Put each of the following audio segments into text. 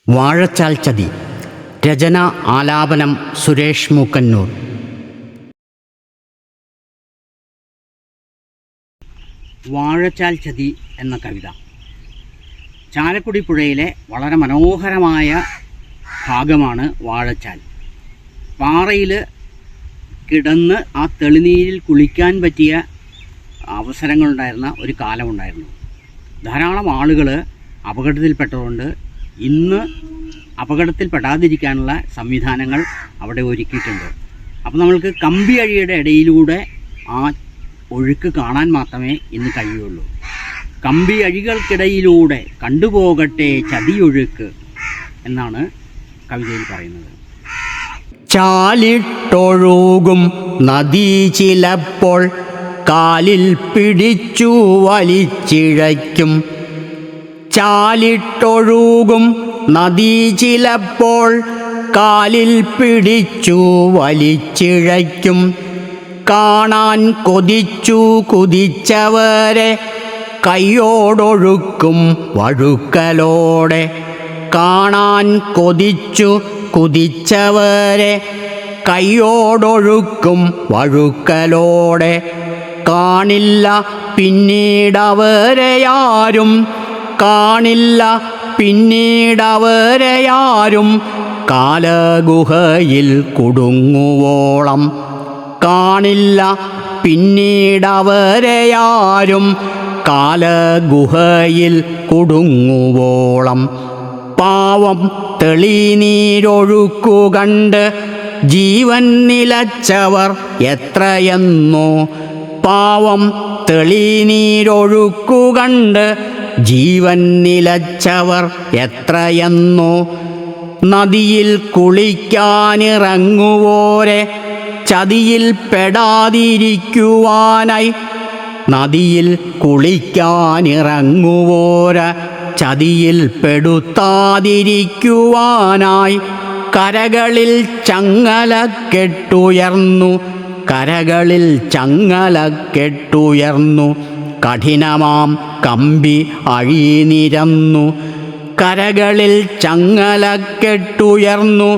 വാഴച്ചാൽ ചതി. രചന ആലാപനം സുരേഷ് മൂക്കന്നൂർ. വാഴച്ചാൽ ചതി എന്ന കവിത ചാലക്കുടി പുഴയിലെ വളരെ മനോഹരമായ ഭാഗമാണ് വാഴച്ചാൽ. പാറയിൽ കിടന്ന് ആ തെളിനീരിൽ കുളിക്കാൻ പറ്റിയ അവസരങ്ങളുണ്ടായിരുന്ന ഒരു കാലമുണ്ടായിരുന്നു. ധാരാളം ആളുകൾ അപകടത്തിൽപ്പെട്ടതുകൊണ്ട് ഇന്ന് അപകടത്തിൽപ്പെടാതിരിക്കാനുള്ള സംവിധാനങ്ങൾ അവിടെ ഒരുക്കിയിട്ടുണ്ട്. അപ്പോൾ നമ്മൾക്ക് കമ്പി അഴിയുടെ ഇടയിലൂടെ ആ ഒഴുക്ക് കാണാൻ മാത്രമേ ഇന്ന് കഴിയുള്ളൂ. കമ്പി അഴികൾക്കിടയിലൂടെ കണ്ടുപോകട്ടെ ചതിയൊഴുക്ക് എന്നാണ് കവിതയിൽ പറയുന്നത്. ചാലിട്ടൊഴുകും നദി ചിലപ്പോൾ കാലിൽ പിടിച്ചു വലിച്ചിഴയ്ക്കും. ചാലിട്ടൊഴുകും നദി ചിലപ്പോൾ കാലിൽ പിടിച്ചു വലിച്ചിഴയ്ക്കും. കാണാൻ കൊതിച്ചു കുതിച്ചവരെ കൈയോടൊഴുക്കും വഴുക്കലോടെ. കാണാൻ കൊതിച്ചു കുതിച്ചവരെ കൈയോടൊഴുക്കും വഴുക്കലോടെ. കാണില്ല പിന്നീടവരെയാരും, കാണില്ല പിന്നീടവരെയാരും കാലഗുഹയിൽ കുടുങ്ങുവോളം. കാണില്ല പിന്നീടവരെയാരും കാലഗുഹയിൽ കുടുങ്ങുവോളം. പാവം തെളിനീരൊഴുക്കു കണ്ട് ജീവൻ നിലച്ചവർ എത്രയെന്നോ. പാവം തെളിനീരൊഴുക്കു കണ്ട് ജീവൻ നിലച്ചവർ എത്രയെന്നോ. നദിയിൽ കുളിക്കാനിറങ്ങുവോരെ ചതിയിൽ പെടാതിരിക്കുവാനായി, നദിയിൽ കുളിക്കാനിറങ്ങുവോര ചതിയിൽ പെടുത്താതിരിക്കുവാനായി കരകളിൽ ചങ്ങലക്കെട്ടുയർന്നു, കരകളിൽ ചങ്ങലക്കെട്ടുയർന്നു. കഠിനമാം കമ്പി അഴിനിരന്നു, കരകളിൽ ചങ്ങലക്കെട്ടുയർന്നു.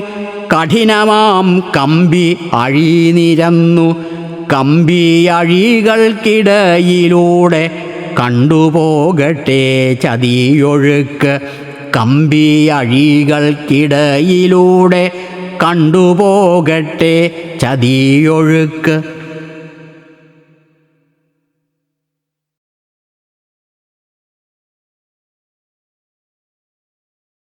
കഠിനമാം കമ്പി അഴിനിരന്നു. കമ്പി അഴികൾക്കിടയിലൂടെ കണ്ടുപോകട്ടെ ചതിയൊഴുക്ക്. കമ്പി അഴികൾക്കിടയിലൂടെ കണ്ടുപോകട്ടെ ചതിയൊഴുക്ക്.